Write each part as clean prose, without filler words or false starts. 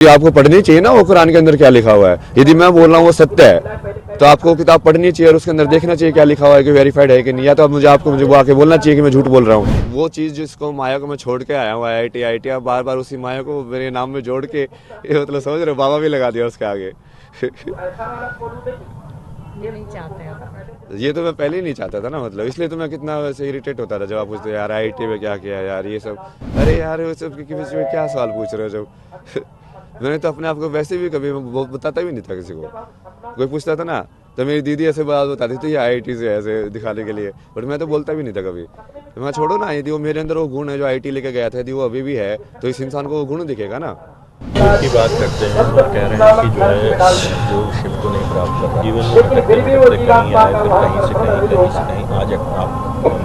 आपको पढ़नी चाहिए ना वो कुरान के अंदर क्या लिखा हुआ है। यदि मैं बोल रहा हूँ वो सत्य है तो आपको किताब पढ़नी चाहिए और उसके अंदर देखना चाहिए क्या लिखा हुआ है कि वेरीफाइड है कि नहीं। या तो मुझे वो आके बोलना चाहिए कि मैं झूठ बोल रहा हूँ। वो चीज़ जिसको माया को मैं छोड़ के आया हूँ IIT आप बार बार उसी माया को मेरे नाम में जोड़ के ये मतलब समझ रहे हो, बाबा भी लगा दिया उसके आगे। ये नहीं चाहते आप? ये तो मैं पहले ही नहीं चाहता था ना, मतलब इसलिए तो मैं कितना वैसे इरिटेट होता था जब आप पूछते यार IIT में क्या किया यार ये सब। अरे यार वो सब के बीच में क्या सवाल पूछ रहे हो जब मैंने तो अपने आप को वैसे भी कभी बताता भी नहीं था किसी को। कोई पूछता था ना तो मेरी दीदी ऐसे बात बताती थी IIT से ऐसे दिखाने के लिए, बट मैं तो बोलता भी नहीं था कभी। तो मैं छोड़ो ना, यदि वो मेरे अंदर वो गुण है जो IIT लेके गया था, यदि वो अभी भी है तो इस इंसान को वो गुण दिखेगा ना। की बात करते हैं और कह रहे हैं कि जो है जो शिव को नहीं प्राप्त कर रहा, जीवन में भटकते कहीं आए फिर कहीं से कहीं आज आप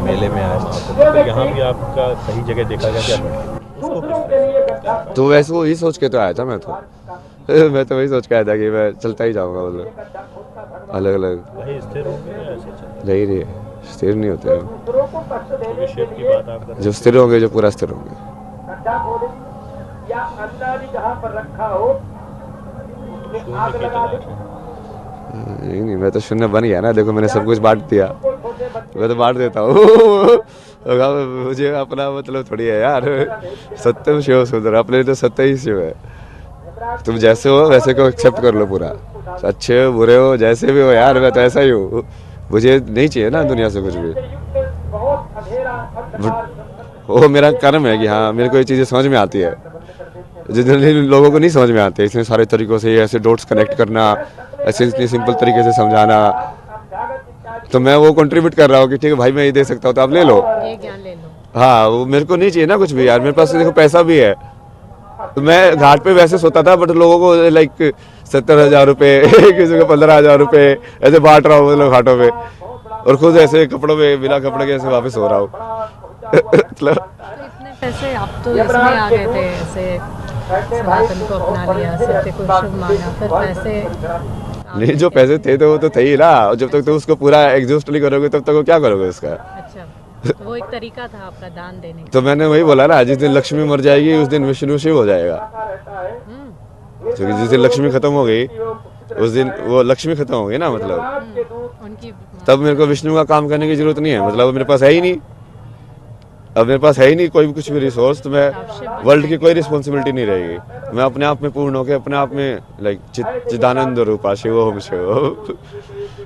मेले में आए महाकुंभ, तो यहाँ भी आपका सही जगह देखा गया क्या? तो वैसे वो ही सोच के तो आया था मैं तो वही सोच के आया था कि मैं चलता ही जाऊंगा, मतलब अलग अलग स्थिर होंगे या ऐसे चल नहीं रही स्थिर नहीं होते हैं। क्योंकि शिव की बात आप कर जो स्थिर होंगे जो पूरा स्थिर होंगे। नहीं मैं तो शून्य बन गया ना, देखो मैंने सब कुछ बांट दिया, मैं तो बांट देता हूँ। मुझे अपना मतलब थोड़ी है यार, सत्यम शिव सुंदर, अपने तो सत्य ही शिव है। तुम जैसे हो वैसे को एक्सेप्ट कर लो पूरा, अच्छे हो बुरे हो जैसे भी हो यार, मैं तो ऐसा ही हूँ। मुझे नहीं चाहिए ना दुनिया से कुछ भी, वो मेरा कर्म है कि हाँ मेरे को ये चीज़ें समझ में आती है जो जनरली लोगों को नहीं समझ में आती है। इसमें सारे तरीकों से ऐसे डॉट्स कनेक्ट करना, ऐसे इतनी सिंपल तरीके से समझाना, तो मैं वो कंट्रीब्यूट कर रहा हूँ कि ठीक है भाई मैं ये दे सकता हूँ तो आप ले लो, ये ज्ञान ले लो। हाँ वो मेरे को नहीं चाहिए ना कुछ भी यार। मेरे पास देखो पैसा भी है, तो मैं घाट पे वैसे सोता था बट लोगों को लाइक 70,000 रुपये किसी को 15,000 रुपये ऐसे बांट रहा हूँ मतलब घाटों पे, और खुद ऐसे कपड़ों में बिना कपड़े के ऐसे वापस हो रहा हूँ। मतलब तो इतने पैसे आप तो इसमें आ गए थे, ऐसे सनातन को अपना लिया, सत्य को शुभ माना, फिर पैसे नहीं जो पैसे थे तो वो तो थे ही ना, और जब तक तो उसको पूरा एग्जॉस्ट नहीं करोगे तब तक वो क्या करोगे उसका। अच्छा, तो वो एक तरीका था आपका दान देने का। तो मैंने वही बोला ना, जिस दिन लक्ष्मी मर जाएगी उस दिन विष्णु शिव हो जाएगा, क्योंकि जिस दिन लक्ष्मी खत्म हो गई उस दिन वो लक्ष्मी खत्म हो गई ना, मतलब उनकी तब मेरे को विष्णु का काम करने की जरूरत नहीं है, मतलब मेरे पास है ही नहीं, अब मेरे पास है ही नहीं कोई भी कुछ भी रिसोर्स, तो मैं वर्ल्ड की कोई रिस्पॉन्सिबिलिटी नहीं रहेगी। मैं अपने आप में पूर्ण होकर अपने आप में लाइक चिदानंद रूपा शिव ओम शिव।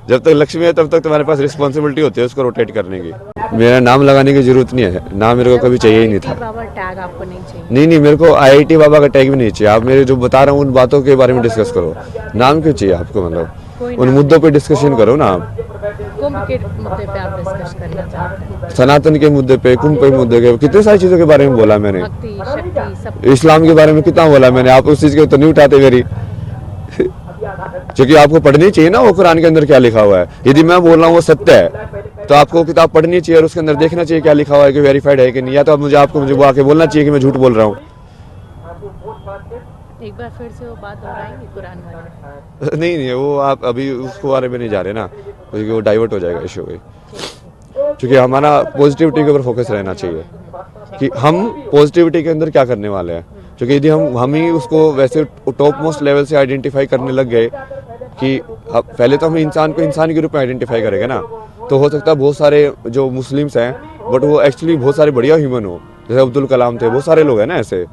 जब तक लक्ष्मी है तब तक तुम्हारे पास रिस्पॉन्सिबिलिटी होती है उसको रोटेट करने की। मेरा नाम लगाने की जरूरत नहीं है, नाम मेरे को कभी चाहिए ही नहीं था। बाबा टैग आपको नहीं चाहिए? नहीं मेरे को IIT बाबा का टैग भी नहीं चाहिए। आप मेरे जो बता रहा हूँ उन बातों के बारे में डिस्कस करो, नाम क्यों चाहिए आपको, मतलब उन मुद्दों पे डिस्कशन करो ना आप। कुंभ के मुद्दे पे आप डिस्कस करना चाहते हैं? सनातन के मुद्दे पे, कुंभ के मुद्दे के, कितनी सारी चीजों के बारे में बोला मैंने, भक्ति शक्ति सब। इस्लाम के बारे में कितना बोला मैंने, आप उस चीज के तो नहीं उठाते मेरी। क्योंकि आपको पढ़नी चाहिए ना वो कुरान के अंदर क्या लिखा हुआ है। यदि मैं बोल रहा हूँ वो सत्य है तो आपको किताब पढ़नी चाहिए और उसके अंदर देखना चाहिए क्या लिखा हुआ है कि वेरीफाइड है कि नहीं। या तो मुझे वो आके बोलना चाहिए कि मैं झूठ बोल रहा हूँ। एक बार फिर से वो बात दोहराएंगे कुरान वाले? नहीं वो आप अभी उसको बारे में नहीं जा रहे ना, क्योंकि वो डाइवर्ट हो जाएगा इशू। क्योंकि हमारा पॉजिटिविटी के ऊपर फोकस रहना चाहिए कि हम पॉजिटिविटी के अंदर क्या करने वाले हैं। क्योंकि यदि हम ही उसको वैसे टॉप मोस्ट लेवल से आइडेंटिफाई करने लग गए कि अब पहले तो हम इंसान को इंसान के रूप में आइडेंटिफाई करेंगे ना, तो हो सकता है बहुत सारे जो मुस्लिम्स हैं बट वो एक्चुअली बहुत सारे बढ़िया ह्यूमन हो, जैसे अब्दुल कलाम थे, बहुत सारे लोग हैं ना ऐसे।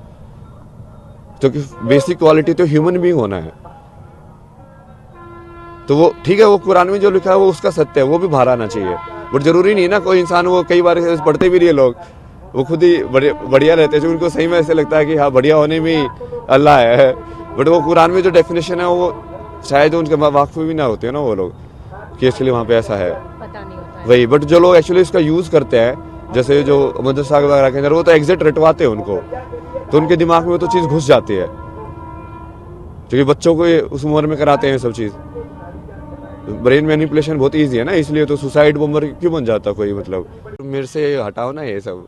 क्योंकि बेसिक क्वालिटी तो ह्यूमन बीइंग होना है, तो वो ठीक है, वो कुरान में जो लिखा है वो उसका सत्य है, वो भी बाहर आना चाहिए। बट जरूरी नहीं ना कोई इंसान, वो कई बार पढ़ते भी नहीं है लोग, वो खुद ही बढ़िया रहते हैं, जो उनको सही में ऐसे लगता है कि हाँ बढ़िया होने में ही अल्लाह है, बट वो कुरान में जो डेफिनेशन है वो शायद उनके वाकफ भी ना होते हैं ना वो लोग कि एक्चुअली वहाँ पे ऐसा है, पता नहीं होता है। वही। बट जो लोग एक्चुअली इसका यूज करते हैं, जैसे जो मदरसा वगैरह के अंदर, वो तो एग्जैक्ट रटवाते हैं उनको, तो उनके दिमाग में वो तो चीज़ घुस जाती है, क्योंकि बच्चों को उस उम्र में कराते हैं सब चीज़। ब्रेन मैनिपुलेशन बहुत इजी है ना, इसलिए तो सुसाइड बॉम्बर क्यों बन जाता कोई, मतलब मेरे से हटाओ ना ये सब।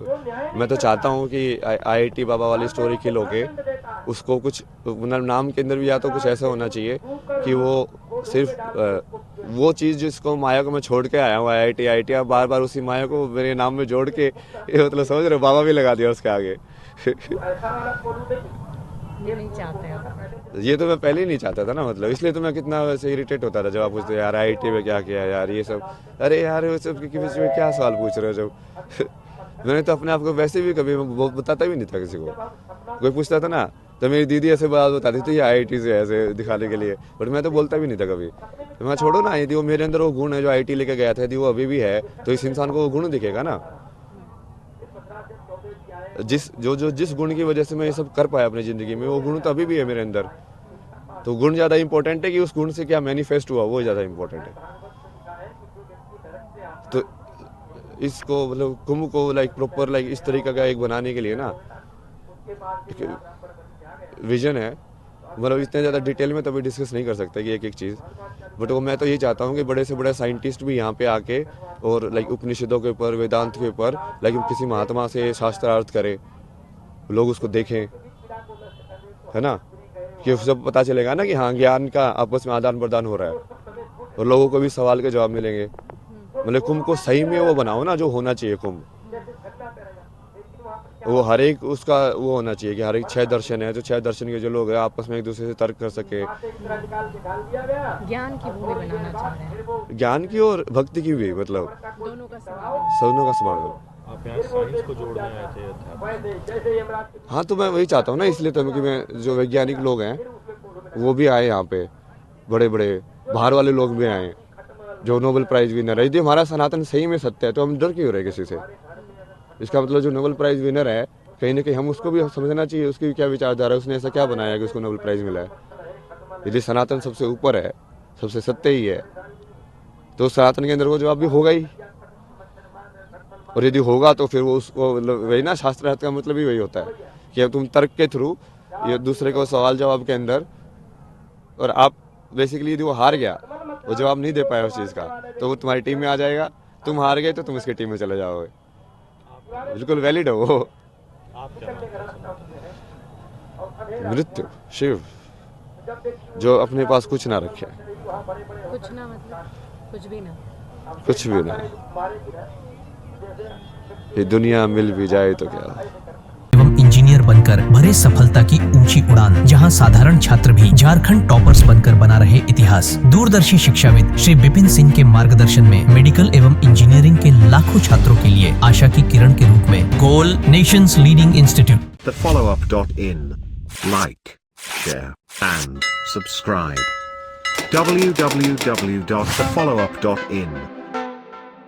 मैं तो चाहता हूँ कि IIT बाबा वाली स्टोरी किल होके उसको कुछ मतलब नाम के अंदर भी या तो कुछ ऐसा होना चाहिए कि वो सिर्फ वो चीज़ जिसको माया को मैं छोड़ के आया हूँ IIT आप बार बार उसी माया को मेरे नाम में जोड़ के ये मतलब समझ रहे हो, बाबा भी लगा दिया उसके आगे। ये नहीं चाहते आप? ये तो मैं पहले ही नहीं चाहता था ना, मतलब इसलिए तो मैं कितना वैसे इरिटेट होता था जब आप पूछते यार आईआईटी में क्या किया यार ये सब। अरे यार वो सब के बीच में क्या सवाल पूछ रहे हो जब मैंने तो अपने आप को वैसे भी कभी बताता भी नहीं था किसी को। कोई पूछता था ना तो मेरी दीदी ऐसे बात बताती थी आईआईटी से ऐसे दिखाने के लिए, बट मैं तो बोलता भी नहीं था कभी। तो मैं छोड़ो ना, यदि वो मेरे अंदर वो गुण है जो आईआईटी लेके गया था, यदि वो अभी भी है तो इस इंसान को वो गुण दिखेगा ना। जिस गुण की वजह से मैं ये सब कर पाया अपनी ज़िंदगी में, वो गुण तो अभी भी है मेरे अंदर। तो गुण ज़्यादा इंपॉर्टेंट है कि उस गुण से क्या मैनिफेस्ट हुआ, वो ज़्यादा इंपॉर्टेंट है। तो इसको मतलब कुंभ को लाइक प्रॉपर लाइक इस तरीके का एक बनाने के लिए ना विजन है, मतलब इतने ज़्यादा डिटेल में तो अभी डिस्कस नहीं कर सकते कि एक एक चीज़, बट वो मैं तो ये चाहता हूँ कि बड़े से बड़े साइंटिस्ट भी यहाँ पे आके और लाइक उपनिषदों के ऊपर, वेदांत के ऊपर लाइक किसी महात्मा से शास्त्रार्थ करें, लोग उसको देखें, है ना, कि सब पता चलेगा ना कि हाँ ज्ञान का आपस में आदान प्रदान हो रहा है और लोगों को भी सवाल के जवाब मिलेंगे। मतलब कुंभ को सही में वो बनाओ ना जो होना चाहिए कुंभ, वो हर एक उसका वो होना चाहिए कि हर एक 6 दर्शन है, जो 6 दर्शन के जो लोग हैं आपस में एक दूसरे से तर्क कर सके, ज्ञान की भूमि बनाना चाह रहे हैं, ज्ञान की और भक्ति की भी, मतलब दोनों का समागम। दोनों का समागम। आप यहाँ साइंस को जोड़ने आए थे अध्यात्म? हाँ तो मैं वही चाहता हूँ ना, इसलिए तो कि मैं जो वैज्ञानिक लोग हैं वो भी आए यहाँ पे, बड़े बड़े बाहर वाले लोग भी आए जो नोबेल प्राइज विनर है। यदि हमारा सनातन सही में सत्य है तो हम डर क्यों हो रहे किसी से। इसका मतलब जो नोबेल प्राइज विनर है कहीं ना कहीं हम उसको भी समझना चाहिए, उसकी क्या विचारधारा है, उसने ऐसा क्या बनाया कि उसको नोबेल प्राइज मिला है। यदि सनातन सबसे ऊपर है, सबसे सत्य ही है, तो सनातन के अंदर वो जवाब भी होगा ही, और यदि होगा तो फिर वो उसको मतलब वही ना, शास्त्रार्थ का मतलब ही वही होता है कि अब तुम तर्क के थ्रू ये दूसरे को सवाल जवाब के अंदर, और आप बेसिकली यदि वो हार गया, वो जवाब नहीं दे पाया उस चीज़ का, तो वो तुम्हारी टीम में आ जाएगा, तुम हार गए तो तुम उसकी टीम में चले जाओगे। बिल्कुल वैलिड है वो। आप क्या मानते हैं? मृत्यु, शिव, जो अपने पास कुछ ना रखे, कुछ ना मतलब कुछ भी ना, कुछ भी ना, ये दुनिया मिल भी जाए तो क्या। एवं इंजीनियर बनकर भरे सफलता की ऊंची उड़ान, जहां साधारण छात्र भी झारखंड टॉपर्स बनकर बना रहे इतिहास। दूरदर्शी शिक्षाविद श्री विपिन सिंह के मार्गदर्शन में मेडिकल एवं इंजीनियरिंग के लाखों छात्रों के लिए आशा की किरण के रूप में गोल nations leading institute. TheFollowUp.in. Like, share, and subscribe. www.thefollowup.in